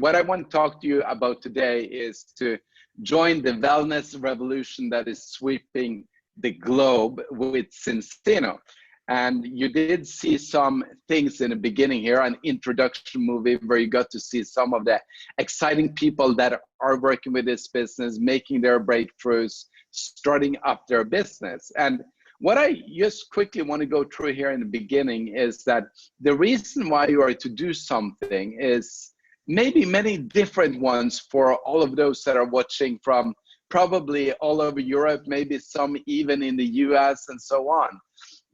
what I want to talk to you about today is to join the wellness revolution that is sweeping the globe with Cincino. And you did see some things in the beginning here, an introduction movie where you got to see some of the exciting people that are working with this business, making their breakthroughs, starting up their business. And what I just quickly want to go through here in the beginning is that the reason why you are to do something is maybe many different ones for all of those that are watching from probably all over Europe, maybe some even in the US and so on.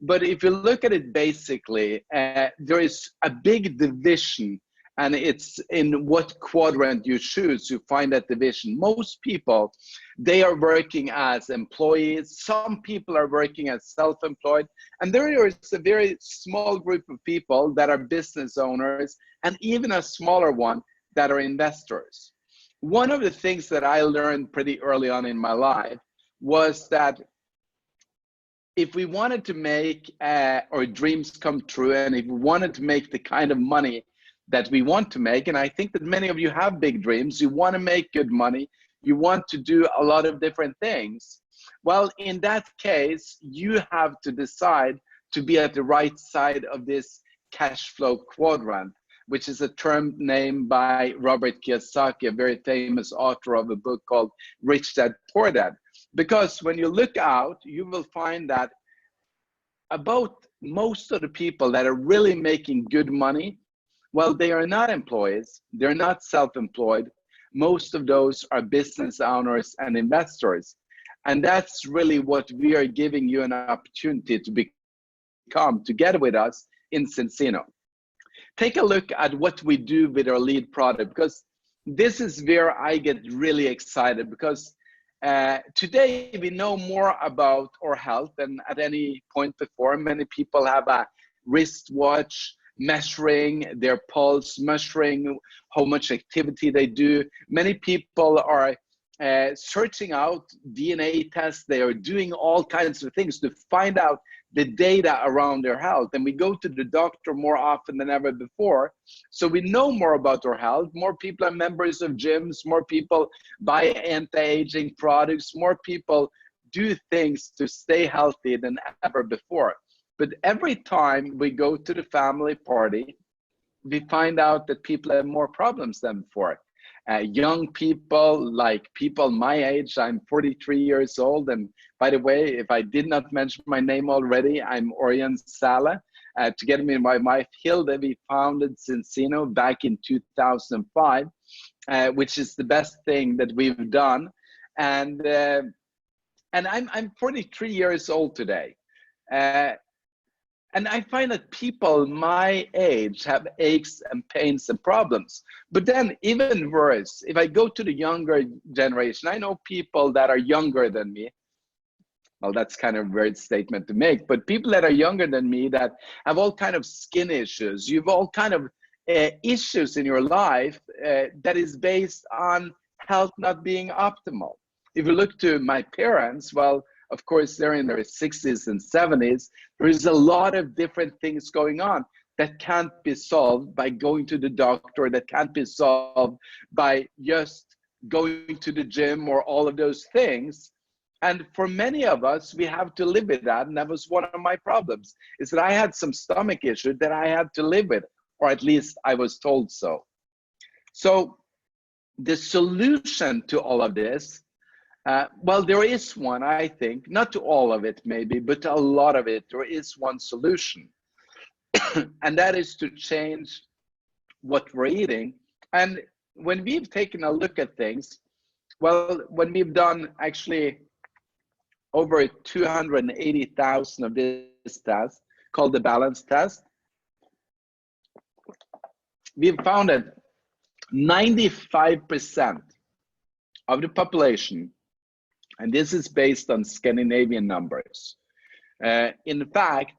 But if you look at it basically, there is a big division, and it's in what quadrant you choose, you find that division. Most people, they are working as employees. Some people are working as self-employed. And there is a very small group of people that are business owners, and even a smaller one that are investors. One of the things that I learned pretty early on in my life was that if we wanted to make our dreams come true, and if we wanted to make the kind of money that we want to make, and I think that many of you have big dreams, you want to make good money, you want to do a lot of different things. Well, in that case, you have to decide to be at the right side of this cash flow quadrant, which is a term named by Robert Kiyosaki, a very famous author of a book called Rich Dad, Poor Dad. Because when you look out, you will find that about most of the people that are really making good money, well, they are not employees, they're not self-employed. Most of those are business owners and investors. And that's really what we are giving you an opportunity to become together with us in Cincino. Take a look at what we do with our lead product, because this is where I get really excited, because today we know more about our health than at any point before. Many people have a wristwatch measuring their pulse, measuring how much activity they do. Many people are searching out DNA tests. They are doing all kinds of things to find out the data around their health. And we go to the doctor more often than ever before. So we know more about our health. More people are members of gyms. More people buy anti-aging products. More people do things to stay healthy than ever before. But every time we go to the family party, we find out that people have more problems than before. Young people, like people my age, I'm 43 years old. And by the way, if I did not mention my name already, I'm Orion Sala. Together with my wife, Hilda, we founded Cincino back in 2005, which is the best thing that we've done. And I'm 43 years old today. And I find that people my age have aches and pains and problems. But then even worse, if I go to the younger generation, I know people that are younger than me. Well, that's kind of a weird statement to make, but people that are younger than me that have all kind of skin issues, you've all kind of issues in your life that is based on health not being optimal. If you look to my parents, well, of course, they're in their 60s and 70s. There is a lot of different things going on that can't be solved by going to the doctor, that can't be solved by just going to the gym or all of those things. And for many of us, we have to live with that. And that was one of my problems, is that I had some stomach issue that I had to live with, or at least I was told so. So the solution to all of this, well, there is one, I think, not to all of it maybe, but to a lot of it, there is one solution. And that is to change what we're eating. And when we've taken a look at things, well, when we've done actually over 280,000 of this test, called the balance test, we've found that 95% of the population, and this is based on Scandinavian numbers. In fact,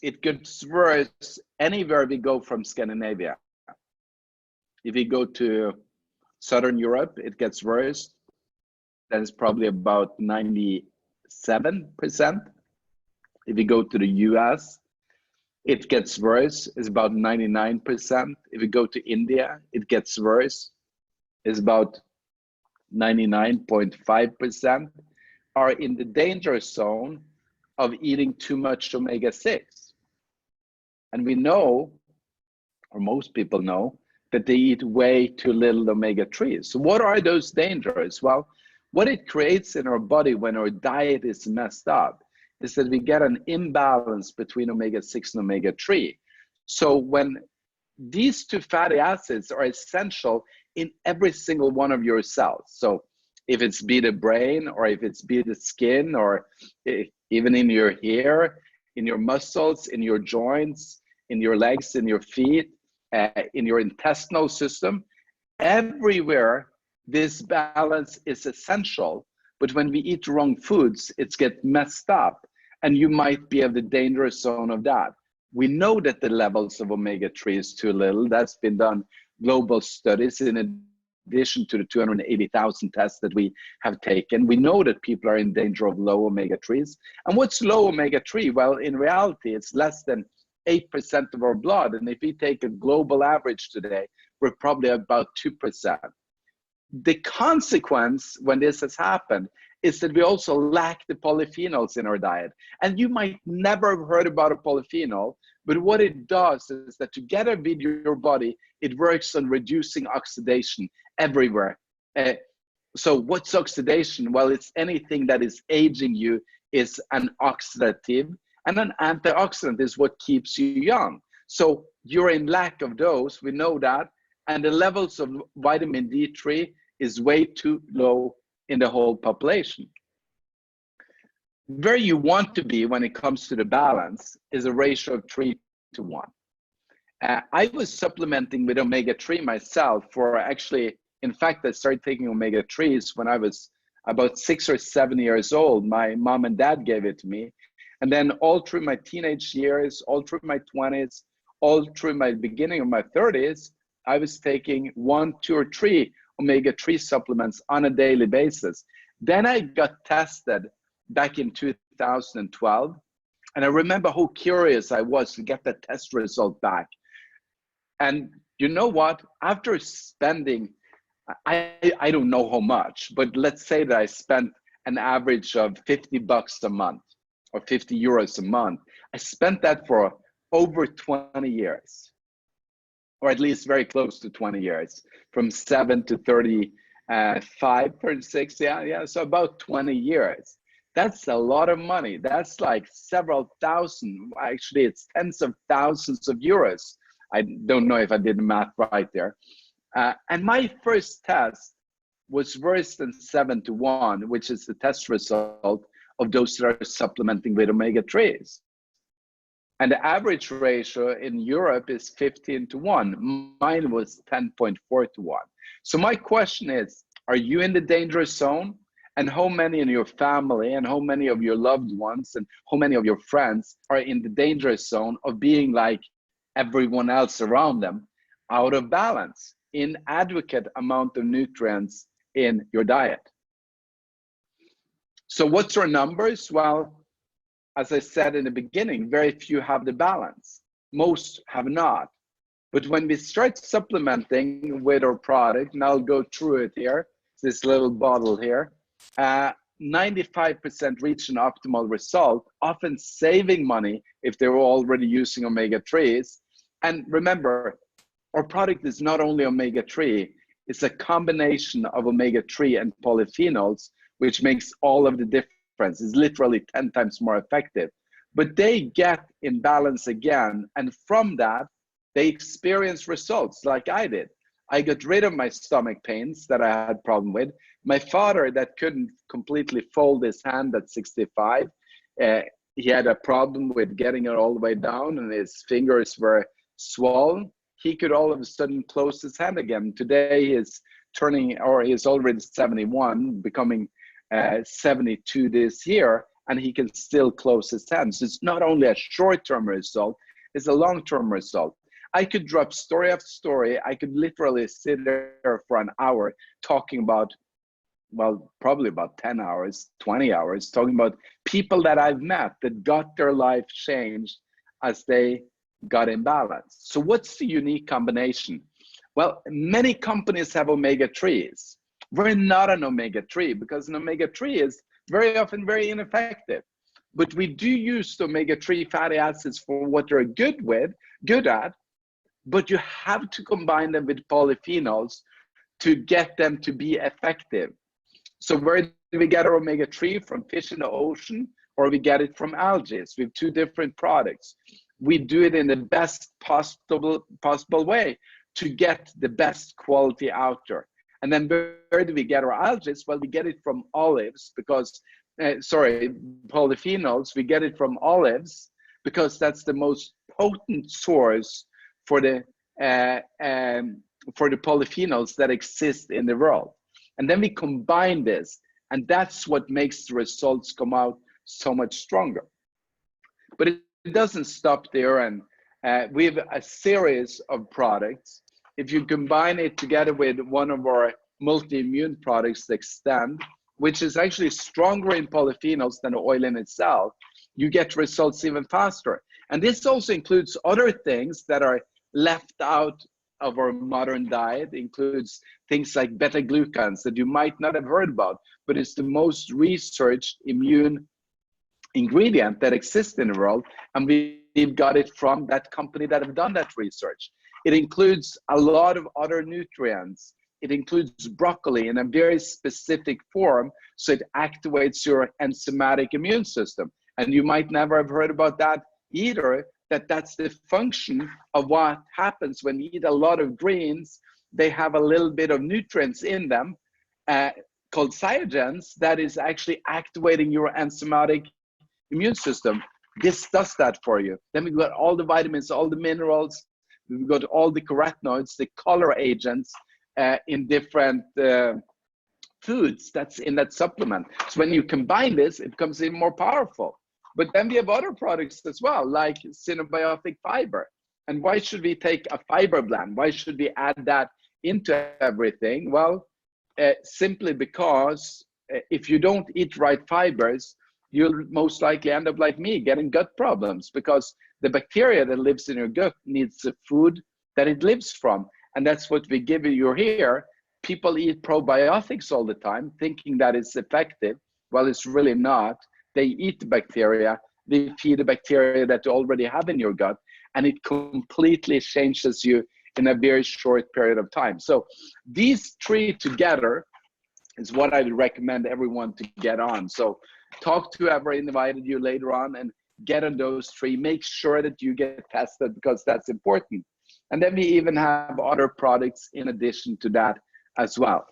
it gets worse anywhere we go from Scandinavia. If you go to Southern Europe, it gets worse. That is probably about 97%. If you go to the US, it gets worse, is about 99%. If you go to India, it gets worse, is about 99.5%, are in the danger zone of eating too much omega-6. And we know, or most people know, that they eat way too little omega-3. So what are those dangers? Well, what it creates in our body when our diet is messed up is that we get an imbalance between omega-6 and omega-3. So when these two fatty acids are essential in every single one of your cells. So if it's be the brain, or if it's be the skin, or even in your hair, in your muscles, in your joints, in your legs, in your feet, in your intestinal system, everywhere this balance is essential. But when we eat wrong foods, it's get messed up, and you might be of the dangerous zone of that. We know that the levels of omega-3 is too little. That's been done global studies in addition to the 280,000 tests that we have taken. We know that people are in danger of low omega-3s. And what's low omega-3? Well, in reality, it's less than 8% of our blood. And if we take a global average today, we're probably about 2%. The consequence when this has happened is that we also lack the polyphenols in our diet. And you might never have heard about a polyphenol, but what it does is that together with your body, it works on reducing oxidation everywhere. So what's oxidation? Well, it's anything that is aging you is an oxidative, and an antioxidant is what keeps you young. So you're in lack of those, we know that, and the levels of vitamin D3 is way too low in the whole population. Where you want to be when it comes to the balance is a ratio of 3 to 1. I was supplementing with omega-3 myself for actually, in fact, I started taking omega-3s when I was about 6 or 7 years old. My mom and dad gave it to me. And then all through my teenage years, all through my 20s, all through my beginning of my 30s, I was taking 1, 2, or 3 omega-3 supplements on a daily basis. Then I got tested back in 2012. And I remember how curious I was to get that test result back. And you know what? After spending, I don't know how much, but let's say that I spent an average of $50 a month or 50 euros a month. I spent that for over 20 years. Or at least very close to 20 years, from 7 to 35, 36, yeah, so about 20 years. That's a lot of money. That's like several thousand, actually it's tens of thousands of euros. I don't know if I did the math right there. And my first test was worse than 7 to 1, which is the test result of those that are supplementing with omega-3s. And the average ratio in Europe is 15 to 1. Mine was 10.4 to 1. So my question is, are you in the dangerous zone? And how many in your family and how many of your loved ones and how many of your friends are in the dangerous zone of being like everyone else around them, out of balance, inadequate amount of nutrients in your diet? So what's our numbers? Well, as I said in the beginning, very few have the balance. Most have not. But when we start supplementing with our product, and I'll go through it here, this little bottle here, 95% reach an optimal result, often saving money if they were already using omega-3s. And remember, our product is not only omega-3, it's a combination of omega-3 and polyphenols, which makes all of the difference. Is literally 10 times more effective, but they get in balance again, and from that they experience results like I did. I got rid of my stomach pains that I had problem with. My father that couldn't completely fold his hand at 65, he had a problem with getting it all the way down and his fingers were swollen. He could all of a sudden close his hand again. Today he is turning, or he's already 71, becoming 72 this year, and he can still close his hands. It's not only a short-term result, it's a long-term result. I could drop story after story. I could literally sit there for an hour talking about, well, probably about 10 hours, 20 hours, talking about people that I've met that got their life changed as they got imbalanced. So what's the unique combination? Well, many companies have omega-3s. We're not an omega-3 because an omega-3 is very often very ineffective. But we do use the omega-3 fatty acids for what they're good at, but you have to combine them with polyphenols to get them to be effective. So where do we get our omega-3? From fish in the ocean, or we get it from algae? So we have two different products. We do it in the best possible way to get the best quality out there. And then where do we get our algae? Well, we get it from olives because, polyphenols, we get it from olives because that's the most potent source for the polyphenols that exist in the world. And then we combine this, and that's what makes the results come out so much stronger. But it doesn't stop there, and we have a series of products. If you combine it together with one of our multi-immune products, Extend, which is actually stronger in polyphenols than the oil in itself, you get results even faster. And this also includes other things that are left out of our modern diet. It includes things like beta-glucans that you might not have heard about, but it's the most researched immune ingredient that exists in the world, and we've got it from that company that have done that research. It includes a lot of other nutrients. It includes broccoli in a very specific form, so it activates your enzymatic immune system. And you might never have heard about that either, that's the function of what happens when you eat a lot of greens. They have a little bit of nutrients in them called cytogens that is actually activating your enzymatic immune system. This does that for you. Then we've got all the vitamins, all the minerals, we've got all the carotenoids, the color agents in different foods that's in that supplement. So when you combine this, it becomes even more powerful. But then we have other products as well, like synbiotic fiber. And why should we take a fiber blend? Why should we add that into everything? Well, simply because if you don't eat right fibers, you'll most likely end up like me, getting gut problems, because the bacteria that lives in your gut needs the food that it lives from. And that's what we give you here. People eat probiotics all the time, thinking that it's effective. Well, it's really not. They eat the bacteria, they feed the bacteria that you already have in your gut, and it completely changes you in a very short period of time. So these three together is what I would recommend everyone to get on. So talk to whoever invited you later on and get on those three. Make sure that you get tested because that's important. And then we even have other products in addition to that as well.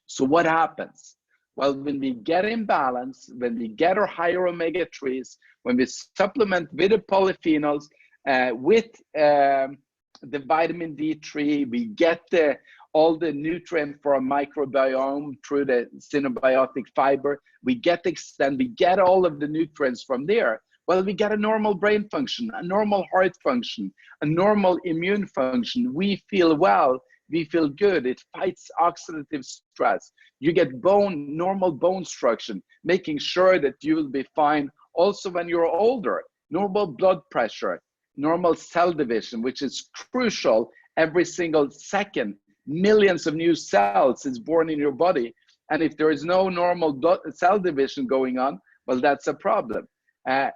So what happens? Well, when we get imbalance, when we get our higher omega-3s, when we supplement with the polyphenols, with the vitamin D3, we get all the nutrient for our microbiome through the synbiotic fiber, we get Extend, we get all of the nutrients from there. Well, we get a normal brain function, a normal heart function, a normal immune function. We feel well. We feel good. It fights oxidative stress. You get normal bone structure, making sure that you will be fine also when you're older. Normal blood pressure, normal cell division, which is crucial every single second. Millions of new cells is born in your body. And if there is no normal cell division going on, well, that's a problem.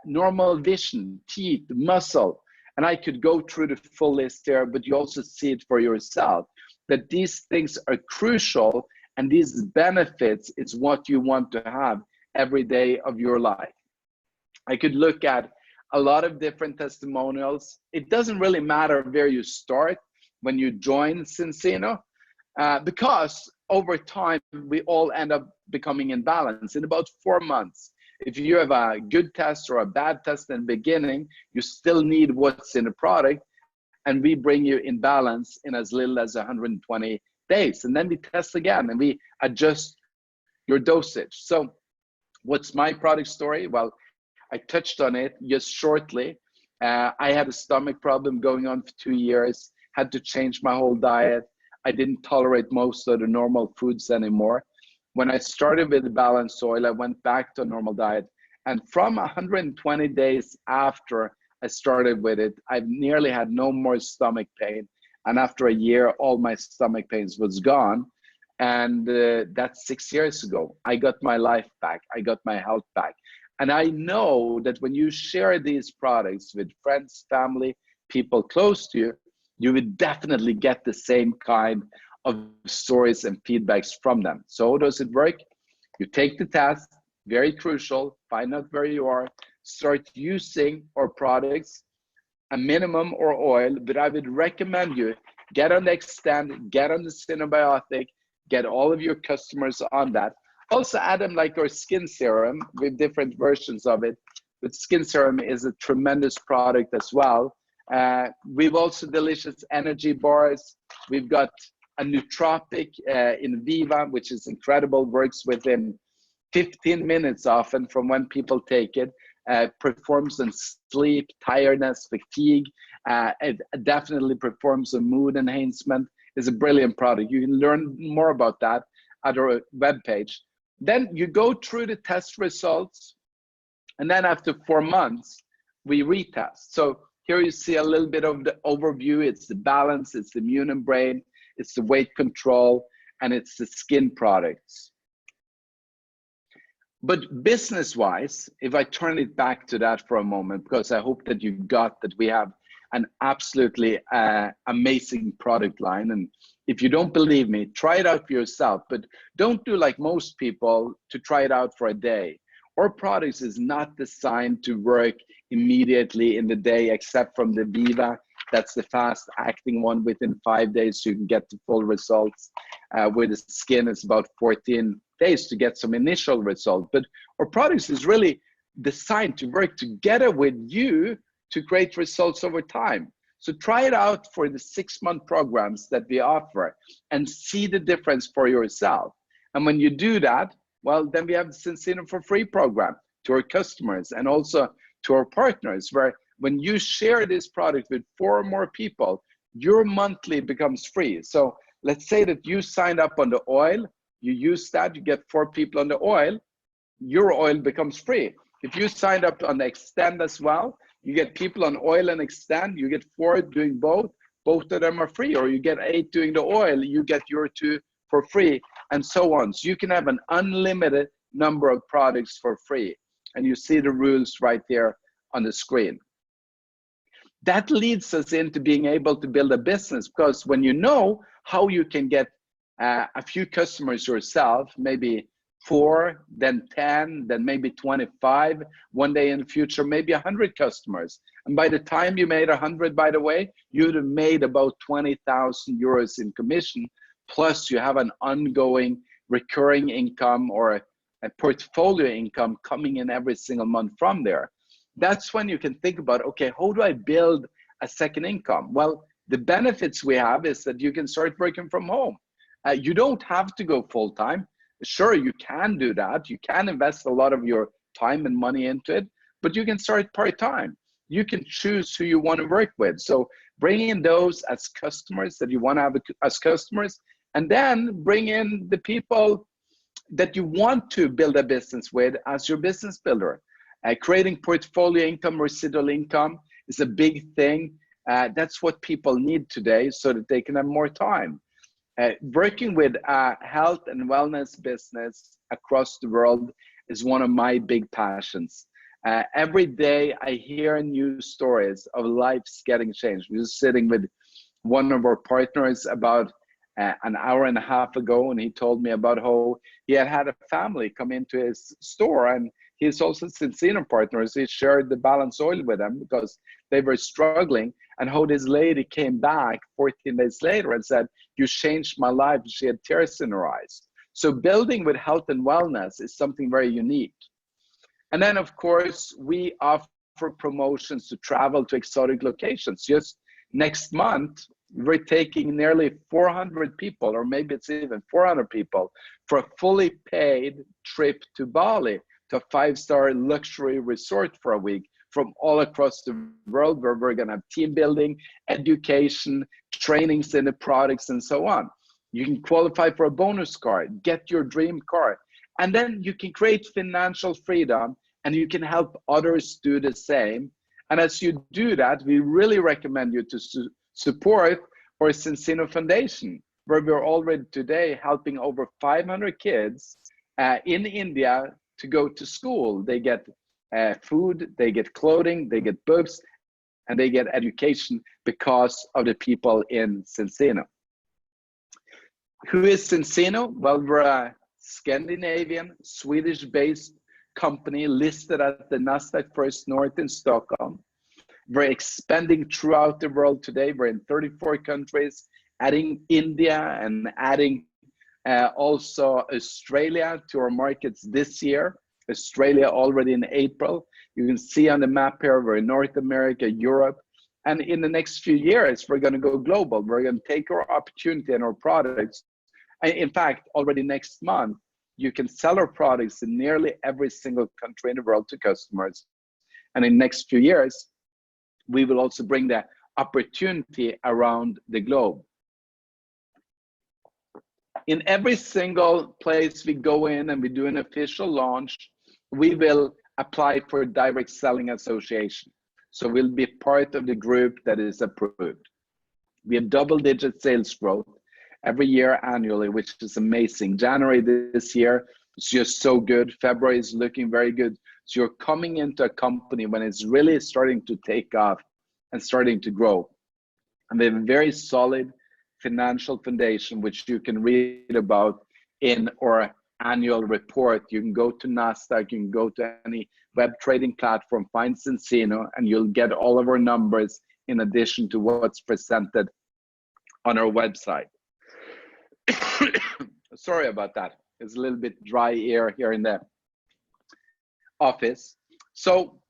Normal vision, teeth, muscle. And I could go through the full list there, but you also see it for yourself, that these things are crucial, and these benefits is what you want to have every day of your life. I could look at a lot of different testimonials. It doesn't really matter where you start when you join Cincino, because over time, we all end up becoming in balance in about 4 months. If you have a good test or a bad test in the beginning, you still need what's in the product, and we bring you in balance in as little as 120 days. And then we test again and we adjust your dosage. So what's my product story? Well, I touched on it just shortly. I had a stomach problem going on for 2 years, had to change my whole diet. I didn't tolerate most of the normal foods anymore. When I started with the balanced soil, I went back to a normal diet. And from 120 days after I started with it, I've nearly had no more stomach pain. And after a year, all my stomach pains was gone. And that's 6 years ago. I got my life back. I got my health back. And I know that when you share these products with friends, family, people close to you, you would definitely get the same kind of stories and feedbacks from them. So how does it work? You take the test, very crucial, find out where you are, start using our products, a minimum or oil, but I would recommend you get on the Extend, get on the Synabiotic, get all of your customers on that. Also add them like our skin serum with different versions of it. But skin serum is a tremendous product as well. We've also delicious energy bars. We've got a nootropic in Viva, which is incredible, works within 15 minutes often from when people take it. Performs on sleep, tiredness, fatigue. It definitely performs on mood enhancement. It's a brilliant product. You can learn more about that at our webpage. Then you go through the test results, and then after 4 months, we retest. So here you see a little bit of the overview. It's the balance, it's the immune and brain, it's the weight control, and it's the skin products. But business-wise, if I turn it back to that for a moment, because I hope that you got that we have an absolutely amazing product line. And if you don't believe me, try it out for yourself, but don't do like most people to try it out for a day. Our products is not designed to work immediately in the day, except from the Viva. That's the fast acting one. Within 5 days, you can get the full results. With the skin, it's about 14 days to get some initial results. But our products is really designed to work together with you to create results over time. So try it out for the 6-month programs that we offer and see the difference for yourself. And when you do that, well, then we have the Cincino for Free program to our customers and also to our partners, where when you share this product with 4 or more people, your monthly becomes free. So let's say that you signed up on the oil, you use that, you get 4 people on the oil, your oil becomes free. If you signed up on the Extend as well, you get people on oil and Extend, you get 4 doing both of them are free, or you get 8 doing the oil, you get your 2 for free, and so on. So you can have an unlimited number of products for free. And you see the rules right there on the screen. That leads us into being able to build a business, because when you know how you can get a few customers yourself, maybe 4, then 10, then maybe 25, one day in the future, maybe 100 customers. And by the time you made 100, by the way, you'd have made about 20,000 euros in commission, plus you have an ongoing recurring income or a portfolio income coming in every single month from there. That's when you can think about, okay, how do I build a second income? Well, the benefits we have is that you can start working from home. You don't have to go full-time. Sure, you can do that. You can invest a lot of your time and money into it, but you can start part-time. You can choose who you want to work with. So bring in those as customers that you want to have as customers, and then bring in the people that you want to build a business with as your business builder. Creating portfolio income, residual income is a big thing. That's what people need today so that they can have more time. Working with a health and wellness business across the world is one of my big passions. Every day I hear new stories of lives getting changed. We were sitting with one of our partners about an hour and a half ago, and he told me about how he had a family come into his store, and he's also Cincino partners. He shared the balance oil with them because they were struggling, and how this lady came back 14 days later and said, "You changed my life." She had tears in her eyes. So building with health and wellness is something very unique. And then, of course, we offer promotions to travel to exotic locations. Just next month, we're taking nearly 400 people, or maybe it's even 400 people, for a fully paid trip to Bali, to a 5-star luxury resort for a week, from all across the world, where we're going to have team building, education, trainings in the products, and so on. You can qualify for a bonus card, get your dream car, and then you can create financial freedom, and you can help others do the same. And as you do that, we really recommend you to support our Cincino Foundation, where we're already today helping over 500 kids in India to go to school. They get food, they get clothing, they get books, and they get education because of the people in Cincino. Who is Cincino? Well, we're a Scandinavian, Swedish-based company listed at the Nasdaq First North in Stockholm. We're expanding throughout the world today. We're in 34 countries, adding India and adding also Australia to our markets this year. Australia already in April. You can see on the map here, we're in North America, Europe. And in the next few years, we're going to go global. We're going to take our opportunity and our products. And in fact, already next month, you can sell our products in nearly every single country in the world to customers. And in the next few years, we will also bring the opportunity around the globe. In every single place we go in and we do an official launch, we will apply for a direct selling association. So we'll be part of the group that is approved. We have double-digit sales growth every year annually, which is amazing. January this year is just so good. February is looking very good. So you're coming into a company when it's really starting to take off and starting to grow. And they have a very solid financial foundation, which you can read about in our annual report. You can go to Nasdaq, you can go to any web trading platform, find Cincino, and you'll get all of our numbers in addition to what's presented on our website. Sorry about that. It's a little bit dry air here in the office. So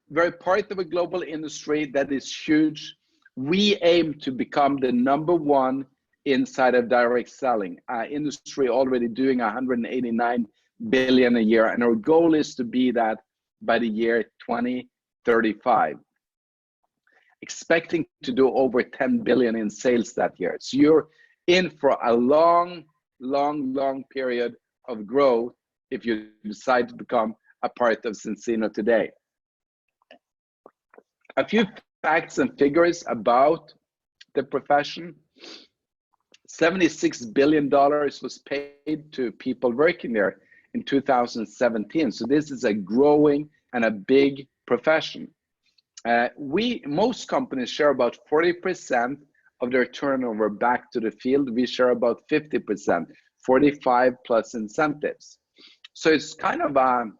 we're part of a global industry that is huge. We aim to become the #1 inside of direct selling. Industry already doing 189 billion a year, and our goal is to be that by the year 2035. Expecting to do over 10 billion in sales that year. So you're in for a long period of growth if you decide to become a part of Cincino today. A few facts and figures about the profession. $76 billion was paid to people working there in 2017. So this is a growing and a big profession. Most companies share about 40% of their turnover back to the field. We share about 50%, 45 plus incentives. So it's kind of a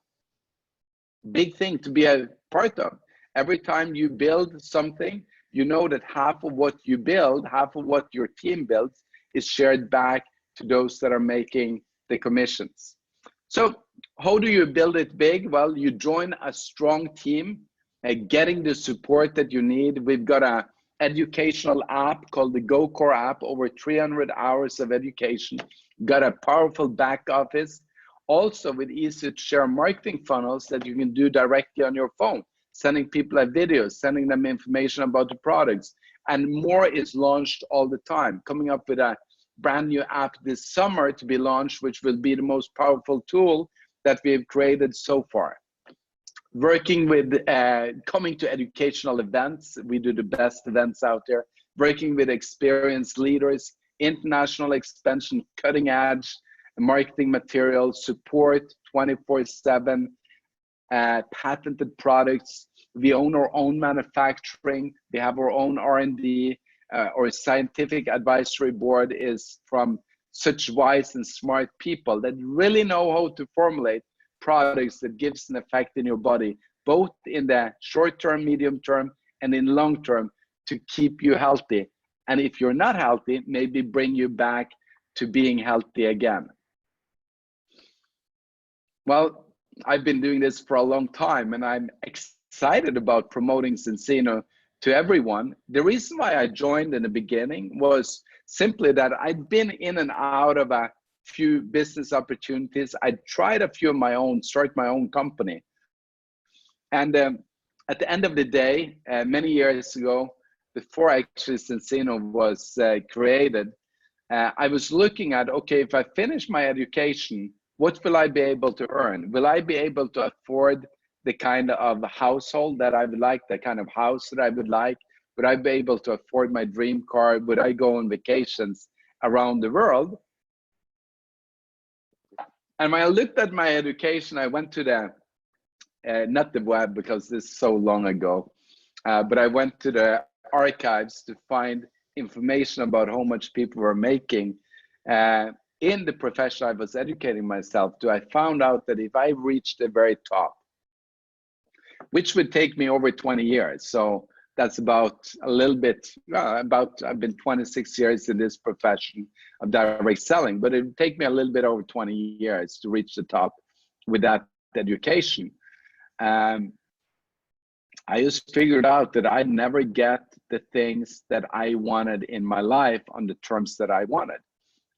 big thing to be a part of. Every time you build something, you know that half of what you build, half of what your team builds is shared back to those that are making the commissions. So how do you build it big? Well, you join a strong team, getting the support that you need. We've got an educational app called the GoCore app, over 300 hours of education. Got a powerful back office, also with easy to share marketing funnels that you can do directly on your phone, sending people a video, sending them information about the products, and more is launched all the time. Coming up with a brand new app this summer to be launched, which will be the most powerful tool that we've created so far. Working with, coming to educational events, we do the best events out there. Working with experienced leaders, international expansion, cutting edge marketing material, support 24/7, patented products. We own our own manufacturing. We have our own R&D. Our scientific advisory board is from such wise and smart people that really know how to formulate products that gives an effect in your body, both in the short term, medium term, and in long term, to keep you healthy. And if you're not healthy, maybe bring you back to being healthy again. Well, I've been doing this for a long time, and I'm excited about promoting Cincino to everyone. The reason why I joined in the beginning was simply that I'd been in and out of a few business opportunities. I tried a few of my own, start my own company. And at the end of the day, many years ago, before actually Cincino was created, I was looking at, okay, if I finish my education, what will I be able to earn? Will I be able to afford the kind of household that I would like, the kind of house that I would like? Would I be able to afford my dream car? Would I go on vacations around the world? And when I looked at my education, I went to the, not the web because this is so long ago, but I went to the archives to find information about how much people were making in the profession I was educating myself to. I found out that if I reached the very top, which would take me over 20 years. So that's about a little bit, I've been 26 years in this profession of direct selling, but it would take me a little bit over 20 years to reach the top with that education. I just figured out that I'd never get the things that I wanted in my life on the terms that I wanted.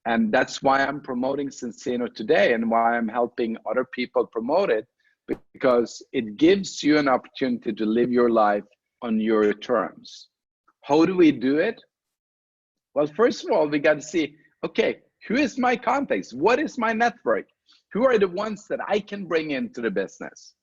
And that's why I'm promoting Cincino today and why I'm helping other people promote it, because it gives you an opportunity to live your life on your terms. How do we do it? Well, first of all, we got to see, okay, who is my contacts? What is my network? Who are the ones that I can bring into the business?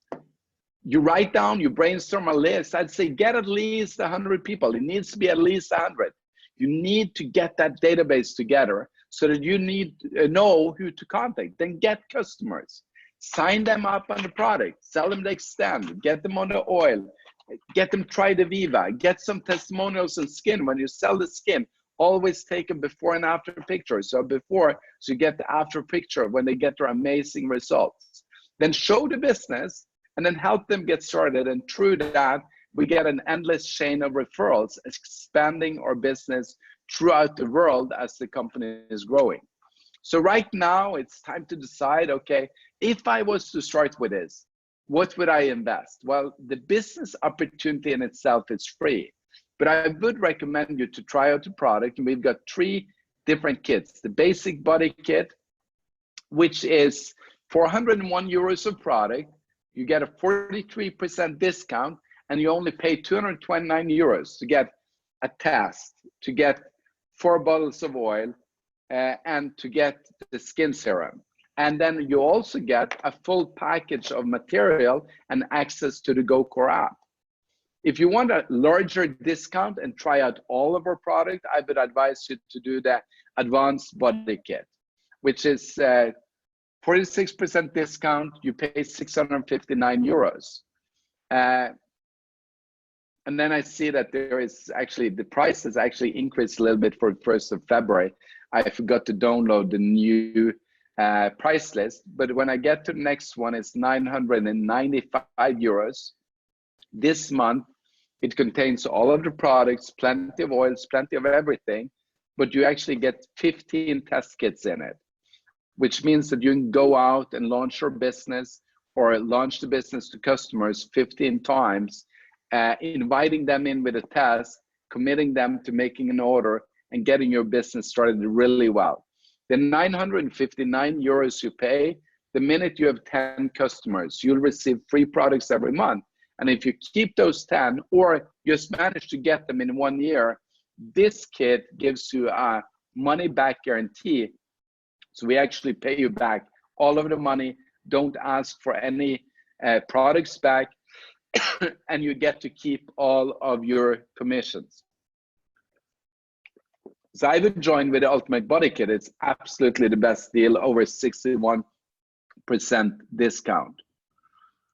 You write down, you brainstorm a list. I'd say get at least 100 people. It needs to be at least 100. You need to get that database together so that you need know who to contact. Then get customers. Sign them up on the product, sell them the Extend, get them on the oil, get them try the Viva, get some testimonials on skin. When you sell the skin, always take a before and after picture. So before, so you get the after picture when they get their amazing results. Then show the business and then help them get started. And through that, we get an endless chain of referrals, expanding our business throughout the world as the company is growing. So right now, it's time to decide, okay, if I was to start with this, what would I invest? Well, the business opportunity in itself is free, but I would recommend you to try out the product. And we've got 3 different kits. The basic body kit, which is 401 euros of product. You get a 43% discount, and you only pay 229 euros to get a test, to get 4 bottles of oil, and to get the skin serum. And then you also get a full package of material and access to the GoCore app. If you want a larger discount and try out all of our product, I would advise you to do the advanced body kit, which is 46% discount. You pay 659 euros. And then I see that there is actually, the price has actually increased a little bit for 1st of February. I forgot to download the new price list, but when I get to the next one, it's 995 euros. This month, it contains all of the products, plenty of oils, plenty of everything, but you actually get 15 test kits in it, which means that you can go out and launch your business or launch the business to customers 15 times, inviting them in with a test, committing them to making an order, and getting your business started really well. The 959 euros you pay, the minute you have 10 customers, you'll receive free products every month. And if you keep those 10 or just manage to get them in 1 year, this kit gives you a money back guarantee. So we actually pay you back all of the money, don't ask for any products back, and you get to keep all of your commissions. So I would join with the Ultimate Body Kit. It's absolutely the best deal, over 61% discount.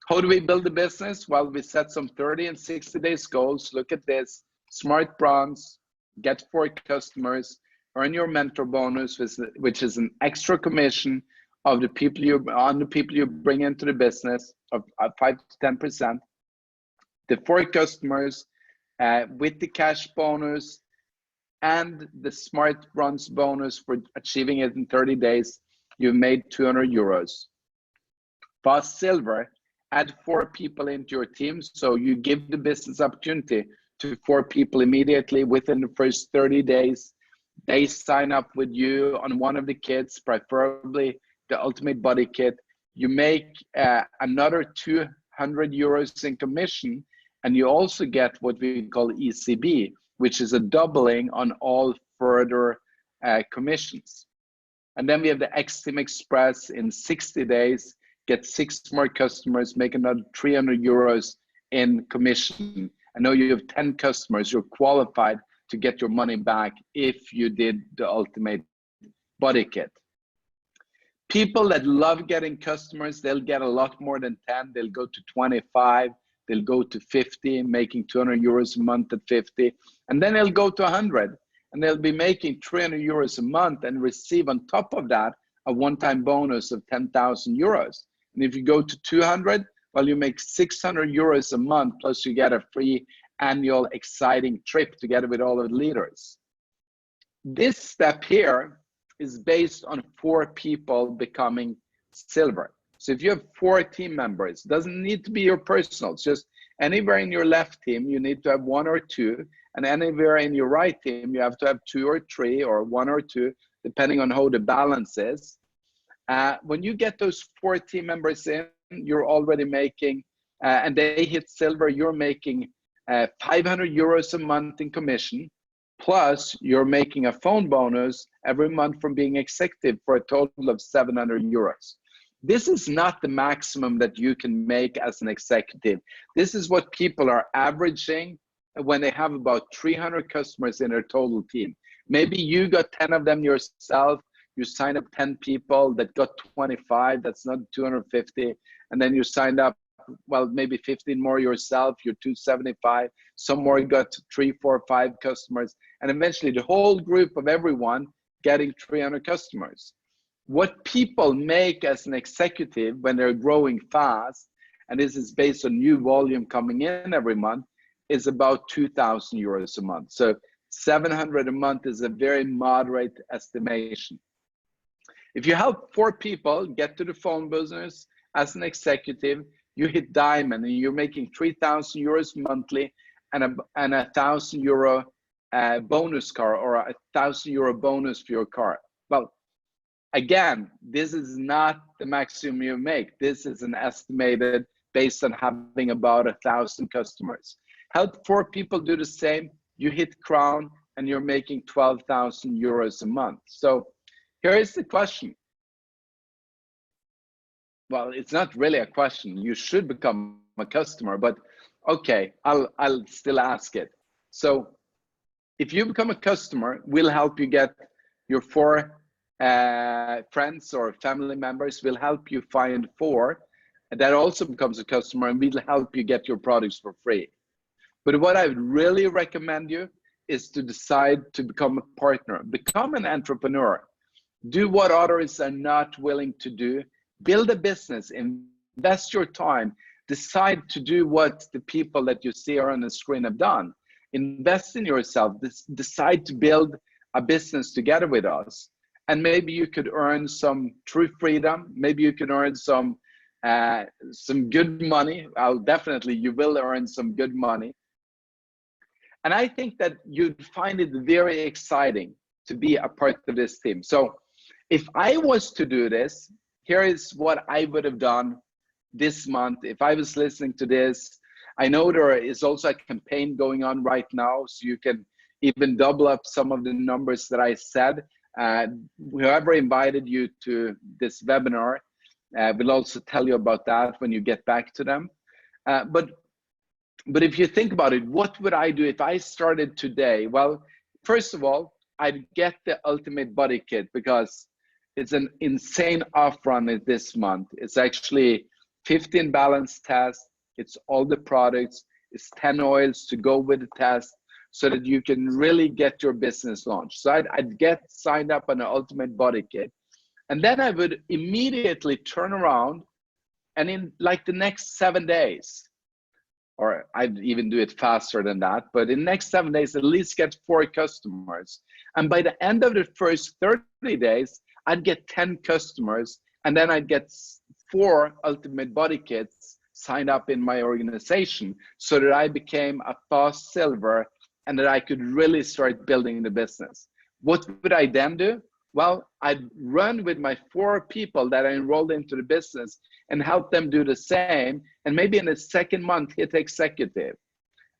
How do we build a business? Well, we set some 30 and 60 days goals. Look at this: Smart Bronze, get 4 customers, earn your mentor bonus, which is an extra commission of the people you bring into the business of 5 to 10%. The 4 customers with the cash bonus and the Smart Bronze bonus for achieving it in 30 days, you've made 200 euros. Fast Silver, add 4 people into your team. So you give the business opportunity to 4 people immediately within the first 30 days. They sign up with you on one of the kits, preferably the Ultimate Body Kit. You make another 200 euros in commission, and you also get what we call ECB, which is a doubling on all further commissions. And then we have the X-Team Express in 60 days. get 6 more customers, make another 300 euros in commission. I know you have 10 customers, you're qualified to get your money back if you did the ultimate body kit. People that love getting customers, they'll get a lot more than 10. They'll go to 25, they'll go to 50, making 200 euros a month at 50, and then they'll go to 100, and they'll be making 300 euros a month and receive on top of that a one-time bonus of 10,000 euros. And if you go to 200, well, you make 600 euros a month, plus you get a free annual exciting trip together with all of the leaders. This step here is based on 4 people becoming silver. So if you have 4 team members, doesn't need to be your personal, it's just anywhere in your left team, you need to have 1 or 2, and anywhere in your right team, you have to have 2 or 3 or 1 or 2, depending on how the balance is. When you get those 4 team members in, you're already making, and they hit silver, you're making 500 euros a month in commission, plus you're making a phone bonus every month from being executive for a total of 700 euros. This is not the maximum that you can make as an executive. This is what people are averaging when they have about 300 customers in their total team. Maybe you got 10 of them yourself, you signed up 10 people that got 25, that's not 250, and then you signed up, well, maybe 15 more yourself, you're 275, some more got 3, 4, 5 customers, and eventually the whole group of everyone getting 300 customers. What people make as an executive when they're growing fast, and this is based on new volume coming in every month, is about 2,000 euros a month. So 700 a month is a very moderate estimation. If you help 4 people get to the phone business as an executive, you hit diamond and you're making 3,000 euros monthly and a 1,000 euro bonus car, or a 1,000 euro bonus for your car. Well, again, this is not the maximum you make. This is an estimated based on having about 1,000 customers. Help 4 people do the same, you hit crown and you're making 12,000 euros a month. So here is the question. Well, it's not really a question. You should become a customer, but okay, I'll still ask it. So if you become a customer, we'll help you get your 4 friends or family members. We'll help you find 4 that also becomes a customer, and we'll help you get your products for free. But what I would really recommend you is to decide to become a partner, become an entrepreneur, do what others are not willing to do, build a business, invest your time, decide to do what the people that you see on the screen have done. Invest in yourself, decide to build a business together with us. And maybe you could earn some true freedom. Maybe you can earn some good money. You will earn some good money. And I think that you'd find it very exciting to be a part of this team. So if I was to do this, here is what I would have done this month. If I was listening to this, I know there is also a campaign going on right now, so you can even double up some of the numbers that I said. Whoever invited you to this webinar will also tell you about that when you get back to them. But if you think about it, what would I do if I started today? Well, first of all, I'd get the ultimate body kit because it's an insane off run this month. It's actually 15 balance tests. It's all the products. It's 10 oils to go with the test so that you can really get your business launched. So I'd get signed up on the ultimate body kit. And then I would immediately turn around and in like the next 7 days, or I'd even do it faster than that, but in the next 7 days, at least get 4 customers. And by the end of the first 30 days, I'd get 10 customers, and then I'd get 4 ultimate body kits signed up in my organization so that I became a fast silver and that I could really start building the business. What would I then do? Well, I'd run with my 4 people that I enrolled into the business and help them do the same. And maybe in the second month, hit executive.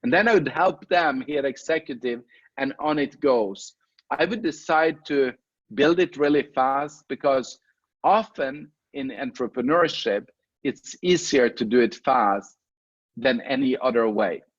And then I would help them hit executive, and on it goes. I would decide to build it really fast because often in entrepreneurship, it's easier to do it fast than any other way.